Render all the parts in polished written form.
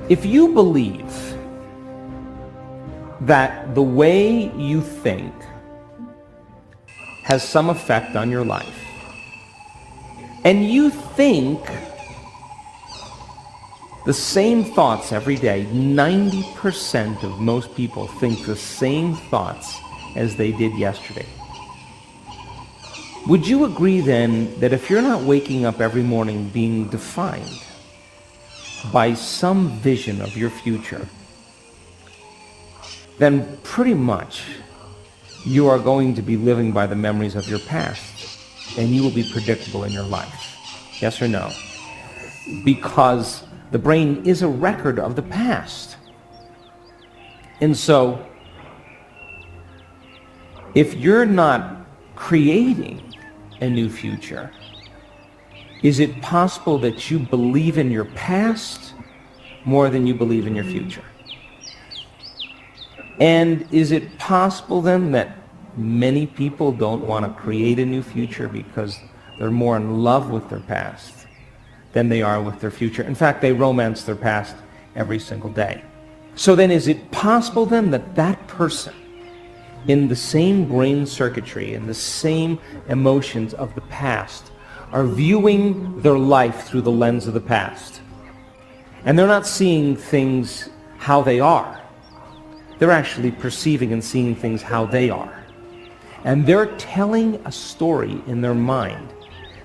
If you believe that the way you think has some effect on your life, and you think the same thoughts every day, 90% of most people think the same thoughts as they did yesterday. Would you agree then that if you're not waking up every morning being defined by some vision of your future, then pretty much you are going to be living by the memories of your past, and you will be predictable in your life? Yes or no? Because the brain is a record of the past. And so, if you're not creating a new future, is it possible that you believe in your past more than you believe in your future? And is it possible then that many people don't want to create a new future because they're more in love with their past than they are with their future? In fact, they romance their past every single day. So then is it possible then that that person in the same brain circuitry and the same emotions of the past are viewing their life through the lens of the past? And they're not seeing things how they are. They're actually perceiving and seeing things how they are. And they're telling a story in their mind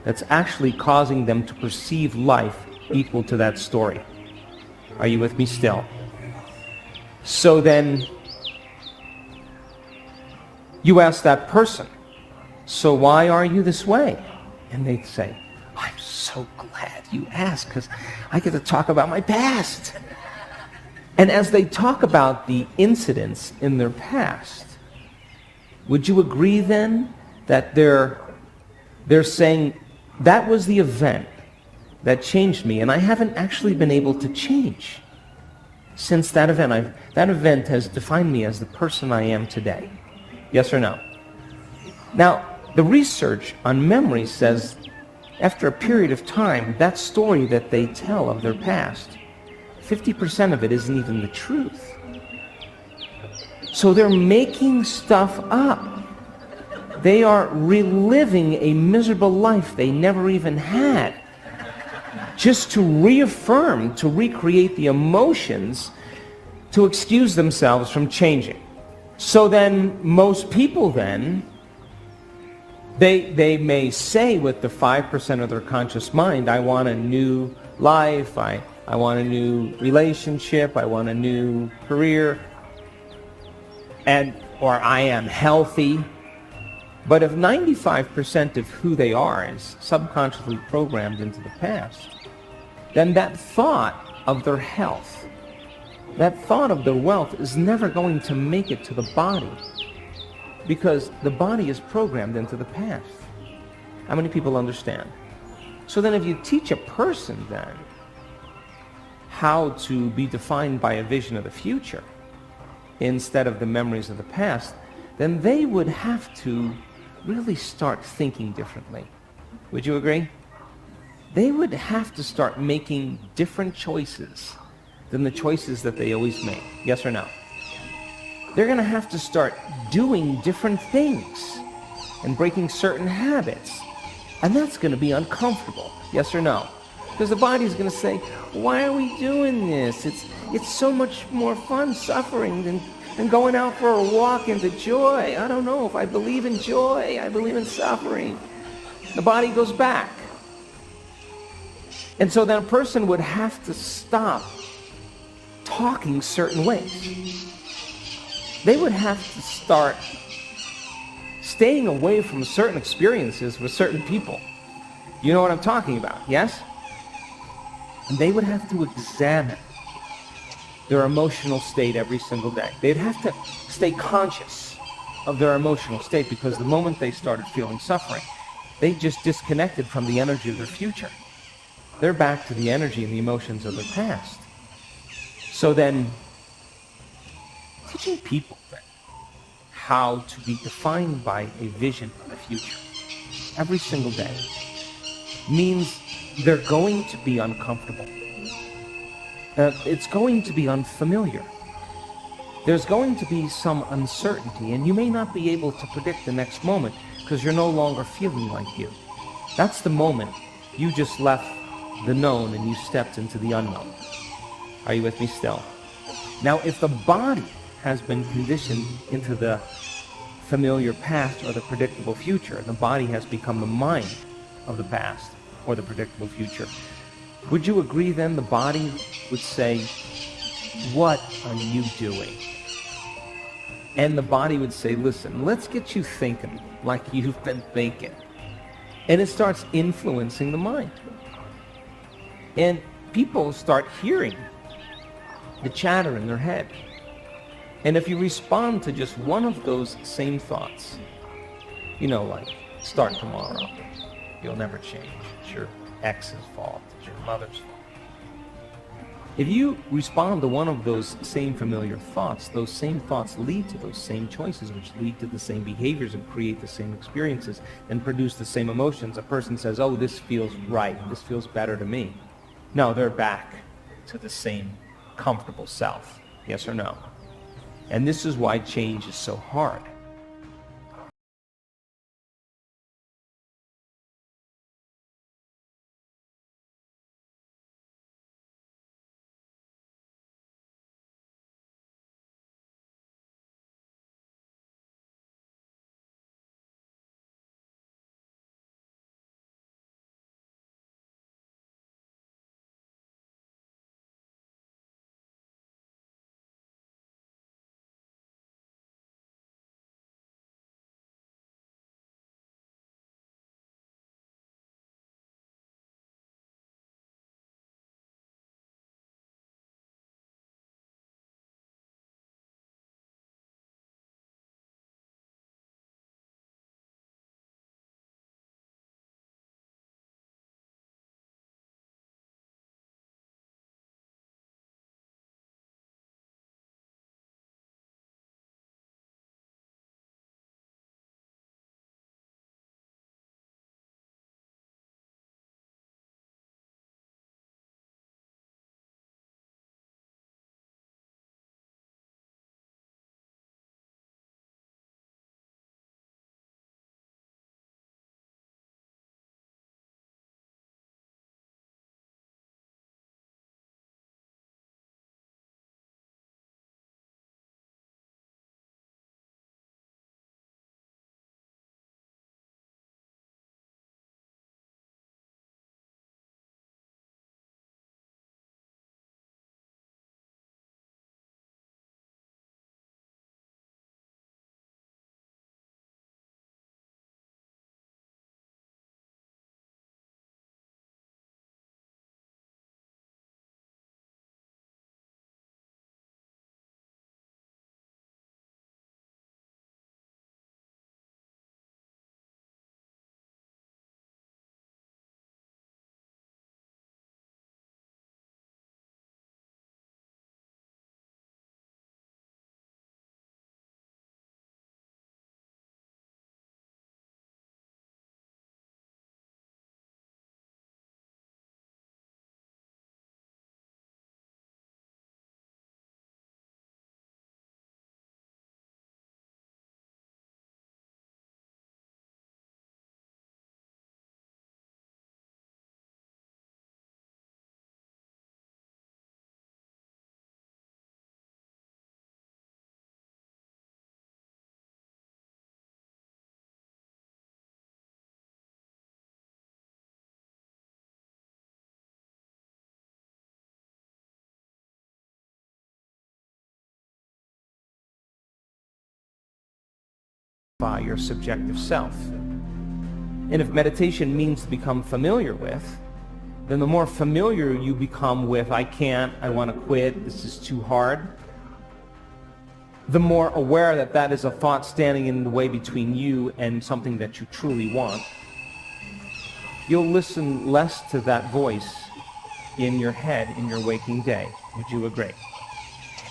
that's actually causing them to perceive life equal to that story. Are you with me still? So then you ask that person, so why are you this way? And they say, I'm so glad you asked because I get to talk about my past. And as they talk about the incidents in their past, would you agree then that they're saying, that was the event that changed me, and I haven't actually been able to change since that event. That event has defined me as the person I am today. Yes or no? Now, the research on memory says after a period of time, that story that they tell of their past, 50% of it isn't even the truth. So they're making stuff up. They are reliving a miserable life they never even had, just to reaffirm, to recreate the emotions, to excuse themselves from changing. So then most people then, they may say with the 5% of their conscious mind, I want a new life, I want a new relationship, I want a new career, or I am healthy. But if 95% of who they are is subconsciously programmed into the past, then that thought of their health, that thought of their wealth is never going to make it to the body, because the body is programmed into the past. How many people understand? So then if you teach a person then how to be defined by a vision of the future instead of the memories of the past, then they would have to really start thinking differently. Would you agree? They would have to start making different choices than the choices that they always make. Yes or no? They're going to have to start doing different things and breaking certain habits. And that's going to be uncomfortable. Yes or no? Because the body's going to say, why are we doing this? It's so much more fun suffering than going out for a walk into joy. I don't know if I believe in joy. I believe in suffering. The body goes back. And so then a person would have to stop talking certain ways. They would have to start staying away from certain experiences with certain people. You know what I'm talking about, yes? And they would have to examine their emotional state every single day. They'd have to stay conscious of their emotional state, because the moment they started feeling suffering, they just disconnected from the energy of their future. They're back to the energy and the emotions of their past. So then, teaching people then how to be defined by a vision of the future every single day means they're going to be uncomfortable. it's going to be unfamiliar. There's going to be some uncertainty, and you may not be able to predict the next moment because you're no longer feeling like you. That's the moment you just left the known and you stepped into the unknown. Are you with me still? Now, if the body has been conditioned into the familiar past or the predictable future, the body has become the mind of the past or the predictable future, would you agree then the body would say, "What are you doing?" And the body would say, "Listen, let's get you thinking like you've been thinking." And it starts influencing the mind. And people start hearing the chatter in their head. And if you respond to just one of those same thoughts, like, start tomorrow, you'll never change, it's your ex's fault, it's your mother's fault. If you respond to one of those same familiar thoughts, those same thoughts lead to those same choices, which lead to the same behaviors and create the same experiences and produce the same emotions. A person says, "Oh, this feels right, this feels better to me." No, they're back to the same comfortable self. Yes or no? And this is why change is so hard. By your subjective self. And if meditation means to become familiar with, then the more familiar you become with, "I can't, I want to quit, this is too hard," the more aware that that is a thought standing in the way between you and something that you truly want, you'll listen less to that voice in your head in your waking day. Would you agree?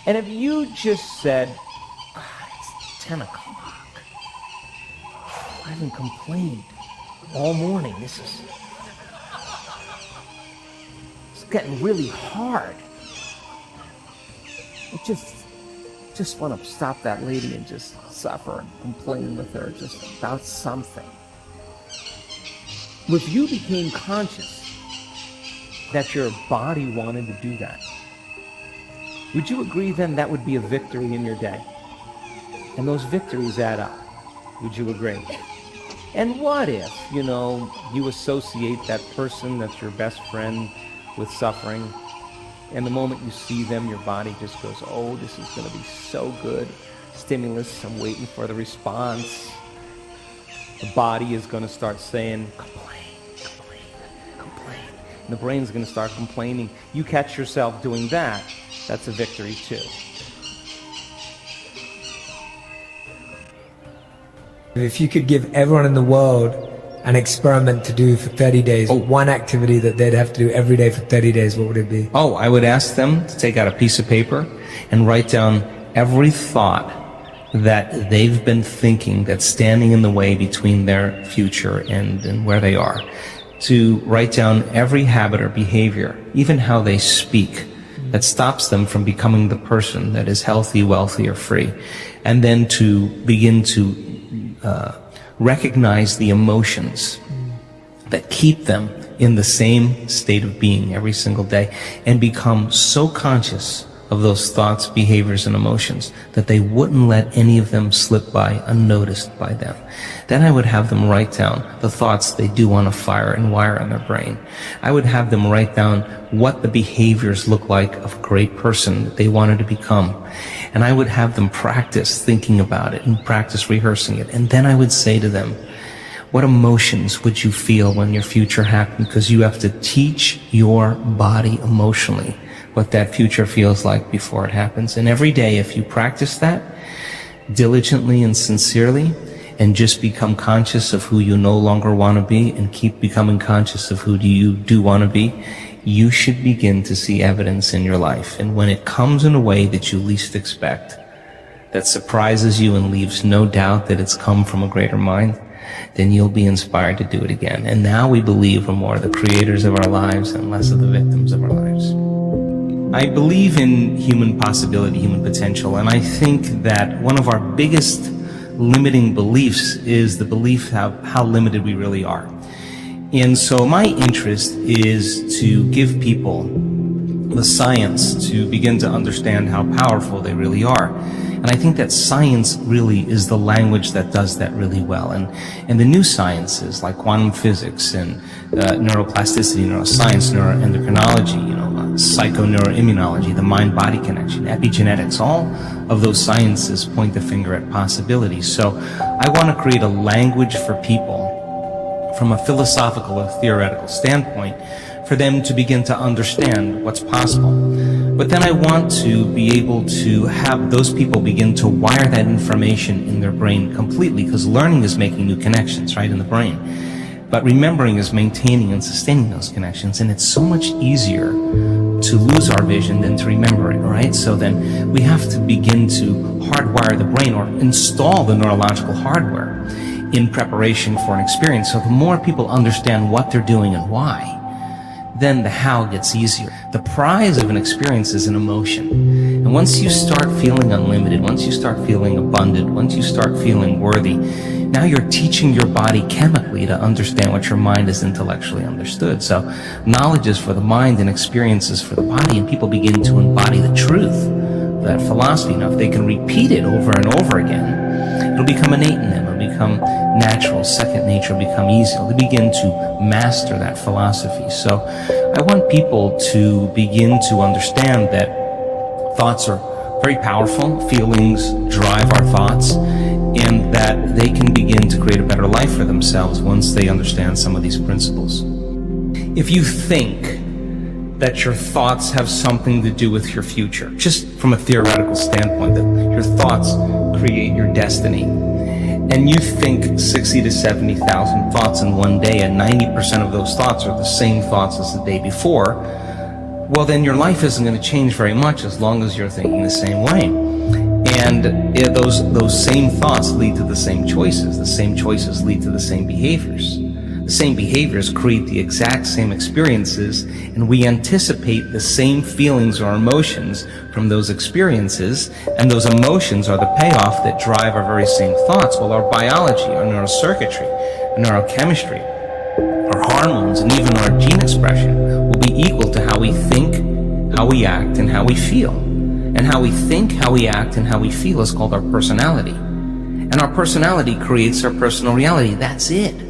And if you just said, "It's 10 o'clock. I haven't complained all morning. It's getting really hard. I just want to stop that lady and just suffer and complain with her just about something. If you became conscious that your body wanted to do that, would you agree then that would be a victory in your day? And those victories add up. Would you agree? And what if, you associate that person that's your best friend with suffering, and the moment you see them, your body just goes, oh, this is going to be so good. Stimulus, I'm waiting for the response. The body is going to start saying, complain, complain, complain. And the brain's going to start complaining. You catch yourself doing that, that's a victory too. If you could give everyone in the world an experiment to do for 30 days, one activity that they'd have to do every day for 30 days, what would it be? I would ask them to take out a piece of paper and write down every thought that they've been thinking that's standing in the way between their future and where they are. To write down every habit or behavior, even how they speak, that stops them from becoming the person that is healthy, wealthy, or free. And then to begin to recognize the emotions that keep them in the same state of being every single day, and become so conscious of those thoughts, behaviors, and emotions that they wouldn't let any of them slip by unnoticed by them. Then I would have them write down the thoughts they do want to fire and wire in their brain. I would have them write down what the behaviors look like of a great person that they wanted to become. And I would have them practice thinking about it and practice rehearsing it. And then I would say to them, what emotions would you feel when your future happened? Because you have to teach your body emotionally what that future feels like before it happens. And every day, if you practice that diligently and sincerely, and just become conscious of who you no longer want to be, and keep becoming conscious of who you do want to be, you should begin to see evidence in your life. And when it comes in a way that you least expect, that surprises you and leaves no doubt that it's come from a greater mind, then you'll be inspired to do it again. And now we believe we're more the creators of our lives and less of the victims of our lives. I believe in human possibility, human potential, and I think that one of our biggest limiting beliefs is the belief how limited we really are. And so my interest is to give people the science to begin to understand how powerful they really are. And I think that science really is the language that does that really well. And the new sciences like quantum physics and neuroplasticity, neuroscience, neuroendocrinology, psychoneuroimmunology, the mind-body connection, epigenetics, all of those sciences point the finger at possibilities. So I want to create a language for people from a philosophical or theoretical standpoint for them to begin to understand what's possible. But then I want to be able to have those people begin to wire that information in their brain completely, because learning is making new connections, right, in the brain. But remembering is maintaining and sustaining those connections, and it's so much easier to lose our vision than to remember it, right? So then we have to begin to hardwire the brain, or install the neurological hardware in preparation for an experience. So the more people understand what they're doing and why, then the how gets easier. The prize of an experience is an emotion. And once you start feeling unlimited, once you start feeling abundant, once you start feeling worthy, now you're teaching your body chemically to understand what your mind has intellectually understood. So knowledge is for the mind and experiences for the body, and people begin to embody the truth of that philosophy. Now, if they can repeat it over and over again, it'll become innate in them. It'll become natural, second nature, will become easy. They'll begin to master that philosophy. So I want people to begin to understand that thoughts are very powerful, feelings drive our thoughts, and that they can begin to create a better life for themselves once they understand some of these principles. If you think that your thoughts have something to do with your future, just from a theoretical standpoint, that your thoughts create your destiny, and you think 60 to 70,000 thoughts in one day, and 90% of those thoughts are the same thoughts as the day before, well, then your life isn't going to change very much as long as you're thinking the same way. And those same thoughts lead to the same choices. The same choices lead to the same behaviors. The The same behaviors create the exact same experiences, and we anticipate the same feelings or emotions from those experiences, and those emotions are the payoff that drive our very same thoughts. Well, our biology, our neurocircuitry, our neurochemistry, our hormones, and even our gene expression will be equal to how we think, how we act, and how we feel. And how we think, how we act, and how we feel is called our personality. And our personality creates our personal reality. That's it.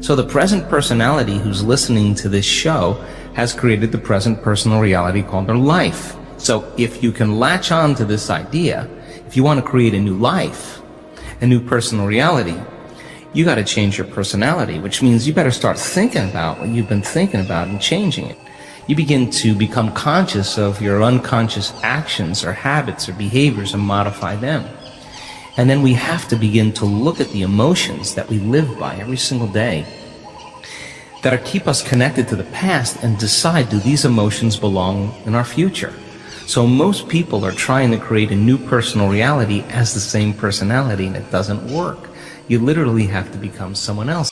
So the present personality who's listening to this show has created the present personal reality called their life. So if you can latch on to this idea, if you want to create a new life, a new personal reality, you got to change your personality, which means you better start thinking about what you've been thinking about and changing it. You begin to become conscious of your unconscious actions or habits or behaviors and modify them. And then we have to begin to look at the emotions that we live by every single day that keep us connected to the past and decide, do these emotions belong in our future? So most people are trying to create a new personal reality as the same personality, and it doesn't work. You literally have to become someone else.